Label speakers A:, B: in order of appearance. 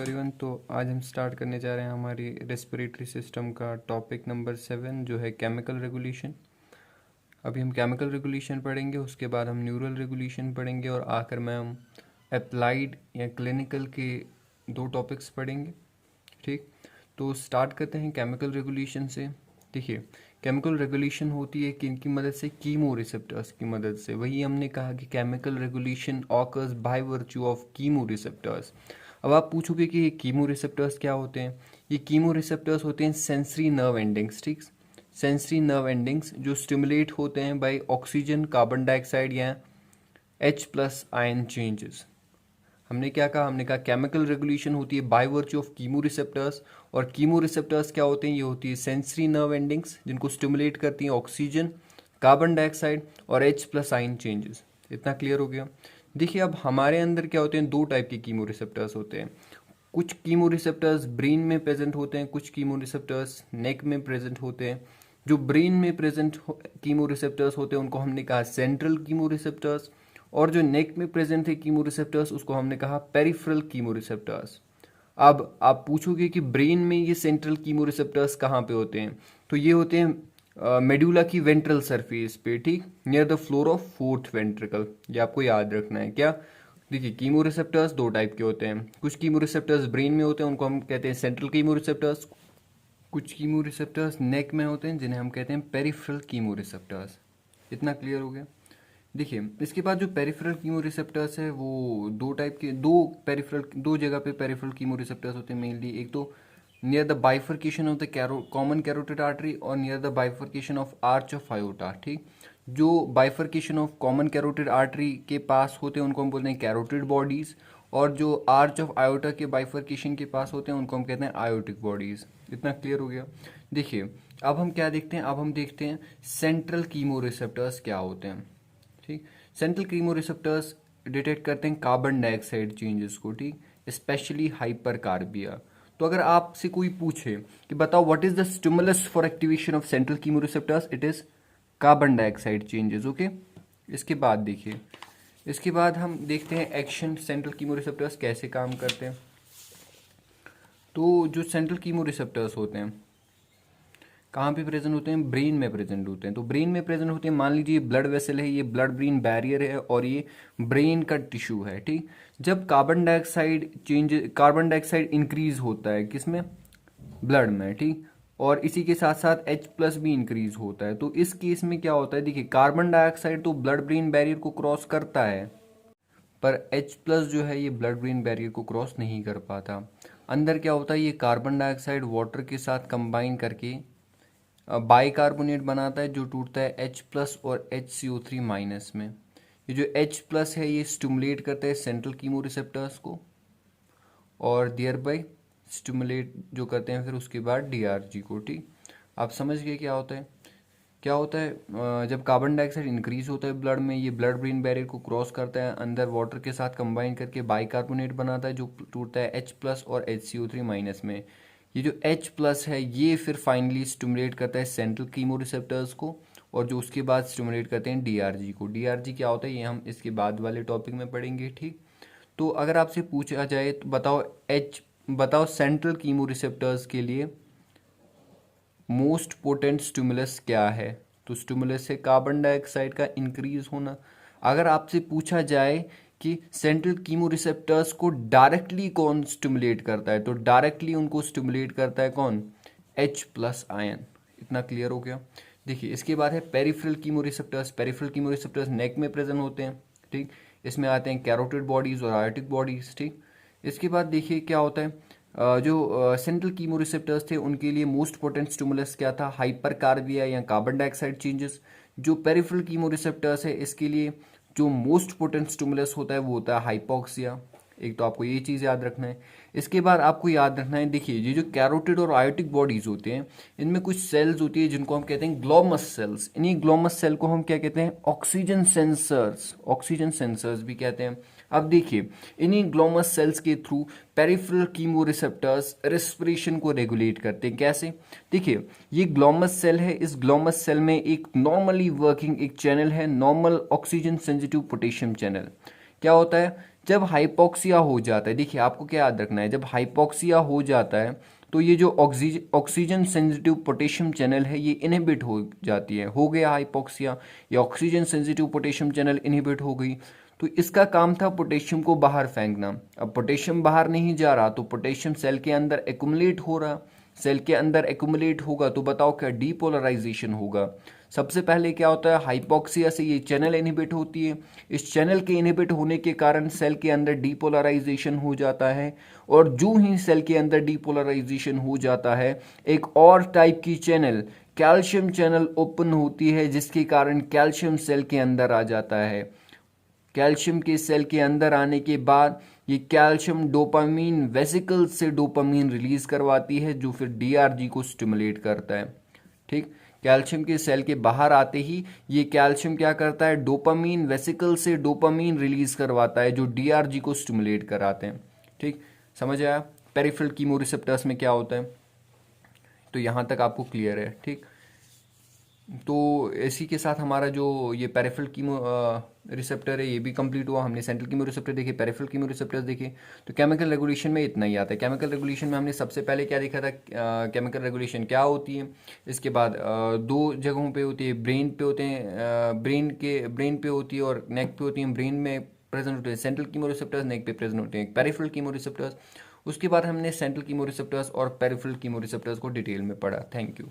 A: Everyone. तो आज हम स्टार्ट करने जा रहे हैं हमारी रेस्पिरेटरी सिस्टम का टॉपिक नंबर 7 जो है केमिकल रेगुलेशन। अभी हम केमिकल रेगुलेशन पढ़ेंगे, उसके बाद हम न्यूरल रेगुलेशन पढ़ेंगे और आखिर में हम अप्लाइड या क्लिनिकल के 2 टॉपिक्स पढ़ेंगे। ठीक, तो स्टार्ट करते हैं केमिकल रेगुलेशन से। देखिए, केमिकल रेगुलेशन होती है किन की मदद से? कीमो रिसेप्टर्स की मदद से। वही हमने कहा कि chemical regulation occurs by virtue of chemo receptors. अब आप पूछोगे कि ये कीमो रिसेप्टर्स क्या होते हैं? ये कीमो रिसेप्टर्स होते हैं सेंसरी नर्व एंडिंग्स। ठीक, सेंसरी नर्व एंडिंग्स जो स्टिमुलेट होते हैं बाय ऑक्सीजन, कार्बन डाइऑक्साइड या H+ आयन चेंजेस। हमने क्या कहा? हमने कहा केमिकल रेगुलेशन होती है by virtue of chemo receptors. और कीमो रिसेप्टर्स क्या होते हैं? ये होती है सेंसरी नर्व एंडिंग्स जिनको स्टिमुलेट करती हैं ऑक्सीजन, कार्बन डाइऑक्साइड और H+ आयन चेंजेस। इतना क्लियर हो गया? देखिए, अब हमारे अंदर क्या होते हैं? 2 टाइप के कीमो रिसेप्टर्स होते हैं। कुछ कीमो रिसेप्टर्स ब्रेन में प्रेजेंट होते हैं, कुछ कीमो रिसेप्टर्स नेक में प्रेजेंट होते हैं। जो ब्रेन में प्रेजेंट कीमो रिसेप्टर्स होते हैं उनको हमने कहा सेंट्रल कीमो रिसेप्टर्स, और जो नेक में प्रेजेंट है कीमो रिसेप्टर्स उसको हमने कहा पेरिफेरल कीमो रिसेप्टर्स। अब आप पूछोगे कि ब्रेन में ये सेंट्रल कीमो रिसेप्टर्स कहाँ पे होते हैं? तो ये होते हैं मेडुला की वेंट्रल सरफेस पे, ठीक, near the floor of 4th ventricle. ये आपको याद रखना है। क्या? देखिए, कीमो रिसेप्टर्स 2 टाइप के होते हैं। कुछ कीमो रिसेप्टर्स ब्रेन में होते हैं, उनको हम कहते हैं सेंट्रल कीमो रिसेप्टर्स। कुछ कीमो रिसेप्टर्स नेक में होते हैं, जिन्हें हम कहते हैं पेरिफेरल कीमो रिसेप्टर्स। इतना क्लियर हो गया? देखिए, इसके बाद जो पेरिफेरल कीमो रिसेप्टर्स है वो 2 टाइप के, दो जगह पे पेरिफेरल कीमो रिसेप्टर्स होते हैं मेनली। एक तो near the bifurcation of the common carotid artery और near the bifurcation of arch of aorta. ठीक, जो bifurcation of common carotid artery के पास होते हैं उनको हम बोलते हैं कैरोटिड बॉडीज, और जो आर्च ऑफ आयोटा के बाइफर्केशन के पास होते हैं उनको हम कहते हैं आयोटिक बॉडीज। इतना क्लियर हो गया? देखिए, अब हम क्या देखते हैं? अब हम देखते हैं सेंट्रल कीमो रिसेप्टर्स क्या होते हैं। ठीक, सेंट्रल कीमो रिसेप्टर्स डिटेक्ट करते हैं कार्बन डाइऑक्साइड चेंजेस को। ठीक, स्पेशली हाइपरकार्बिया। तो अगर आपसे कोई पूछे कि बताओ what is the stimulus for activation of central chemo receptors, it is carbon dioxide changes. Okay, इसके बाद देखिए, इसके बाद हम देखते हैं एक्शन सेंट्रल कीमो रिसेप्टर्स कैसे काम करते हैं। तो जो सेंट्रल कीमो रिसेप्टर्स होते हैं कहाँ पे प्रेजेंट होते हैं? ब्रेन में प्रेजेंट होते हैं। तो ब्रेन में प्रेजेंट होते हैं, मान लीजिए ब्लड वेसल है, ये ब्लड ब्रेन बैरियर है और ये ब्रेन का टिश्यू है। ठीक, जब कार्बन डाइऑक्साइड इंक्रीज होता है किसमें? ब्लड में। ठीक, और इसी के साथ साथ H+ भी इंक्रीज होता है। तो इस केस में क्या होता है? देखिए, कार्बन डाइऑक्साइड तो ब्लड ब्रेन बैरियर को क्रॉस करता है, पर H+ जो है ये ब्लड ब्रेन बैरियर को क्रॉस नहीं कर पाता। अंदर क्या होता है? ये कार्बन डाइऑक्साइड वाटर के साथ कंबाइन करके बाइकार्बोनेट बनाता है जो टूटता है H+ और HCO3- में। ये जो H+ है ये स्टिमुलेट करता है सेंट्रल कीमो रिसेप्टर्स को, और देयर बाय स्टिमुलेट जो करते हैं फिर उसके बाद DRG को। ठीक, आप समझ गए क्या होता है? क्या होता है? जब कार्बन डाइऑक्साइड इंक्रीज होता है ब्लड में, ये ब्लड ब्रेन बैरियर को क्रॉस करता है, अंदर वाटर के साथ कंबाइन करके बाइकार्बोनेट बनाता है जो टूटता है H+ और HCO3- में। ये जो H+ है ये फिर फाइनली स्टिमुलेट करता है सेंट्रल कीमो रिसेप्टर्स को, और जो उसके बाद स्टिमुलेट करते हैं DRG को। DRG क्या होता है ये हम इसके बाद वाले टॉपिक में पढ़ेंगे। ठीक, तो अगर आपसे पूछा जाए तो बताओ सेंट्रल कीमो रिसेप्टर्स के लिए मोस्ट पोटेंट स्टिमुलस क्या है? तो स्टिमुलस है कार्बन डाइऑक्साइड का इंक्रीज होना। अगर आपसे पूछा जाए कि सेंट्रल कीमो रिसेप्टर्स को डायरेक्टली कौन स्टिमुलेट करता है, तो डायरेक्टली उनको स्टिमुलेट करता है कौन? H+ ion. इतना क्लियर हो गया? देखिए, इसके बाद है peripheral chemo receptors. Peripheral chemo receptors neck में प्रेजेंट होते हैं। ठीक, इसमें आते हैं कैरोटिड बॉडीज और आयोटिक बॉडीज। ठीक, इसके बाद देखिए क्या होता है? जो सेंट्रल कीमो रिसेप्टर्स थे उनके लिए मोस्ट पोटेंट स्टिमुलस क्या था? हाइपरकार्बिया या कार्बन डाइऑक्साइड चेंजेस। जो पेरिफेरल कीमो रिसेप्टर्स है इसके लिए जो मोस्ट पोटेंट स्टिमुलस होता है वो होता है हाइपोक्सिया। एक तो आपको ये चीज़ याद रखना है। इसके बाद आपको याद रखना है, देखिए ये जो कैरोटिड और आयोटिक बॉडीज होते हैं इनमें कुछ सेल्स होती है जिनको हम कहते हैं ग्लोमस सेल्स। इन्हीं ग्लोमस सेल को हम क्या कहते हैं? Oxygen sensors. ऑक्सीजन सेंसर्स भी कहते हैं। अब देखिए, इन्हीं ग्लोमस सेल्स के through peripheral chemo receptors respiration को रेगुलेट करते हैं। कैसे? देखिए, ये ग्लोमस सेल है, इस ग्लोमस सेल में एक नॉर्मली वर्किंग एक चैनल है, normal oxygen sensitive potassium channel. क्या होता है? जब हाइपोक्सिया हो जाता है, देखिए आपको क्या याद रखना है, जब हाइपोक्सिया हो जाता है तो ये जो ऑक्सीजन सेंसिटिव पोटेशियम चैनल है ये इनहिबिट हो जाती है, हो गया हाइपोक्सिया, ये oxygen sensitive potassium channel inhibit हो गई। तो इसका काम था पोटेशियम को बाहर फेंकना। अब पोटेशियम बाहर नहीं जा रहा तो पोटेशियम सेल के अंदर एक्युमुलेट हो रहा, सेल के अंदर एक्युमुलेट होगा तो बताओ क्या डीपोलराइजेशन होगा। सबसे पहले क्या होता है, हाइपोक्सिया से ये चैनल इनहिबिट होती है, इस चैनल के इनहिबिट होने के कारण सेल के अंदर डीपोलराइजेशन हो जाता है, और जो ही सेल के अंदर डीपोलराइजेशन हो जाता है एक और टाइप की चैनल, कैल्शियम चैनल ओपन होती है, जिसके कारण कैल्शियम सेल के अंदर आ जाता है। कैल्शियम के सेल के अंदर आने के बाद ये कैल्शियम डोपामीन वेसिकल से डोपामीन रिलीज करवाती है, जो फिर डीआरजी को स्टिमुलेट करता है। ठीक, कैल्शियम के सेल के बाहर आते ही ये कैल्शियम क्या करता है, डोपामीन वेसिकल से डोपामीन रिलीज करवाता है, जो डीआरजी को स्टिमुलेट कराते हैं। ठीक, समझ आया पेरिफेरल कीमोरिसेप्टर्स में क्या होता है? तो यहाँ तक आपको क्लियर है। ठीक, तो इसी के साथ हमारा जो ये पेरिफेरल कीमो रिसेप्टर है ये भी कंप्लीट हुआ। हमने सेंट्रल कीमो रिसेप्टर देखे, पेरिफेरल कीमो रिसेप्टर्स देखे। तो केमिकल रेगुलेशन में इतना ही आता है। केमिकल रेगुलेशन में हमने सबसे पहले क्या देखा था, केमिकल रेगुलेशन क्या होती है। इसके बाद दो जगहों पे होती है, ब्रेन पे होते हैं, ब्रेन पे होती है और नेक पे होती है। ब्रेन में प्रेजेंट होते हैं सेंट्रल कीमो रिसेप्टर्स, नेक पे प्रेजेंट होते हैं पेरिफेरल कीमो रिसेप्टर्स। उसके बाद हमने सेंट्रल कीमो रिसेप्टर्स और पेरिफेरल कीमो रिसेप्टर्स को डिटेल में पढ़ा। Thank you.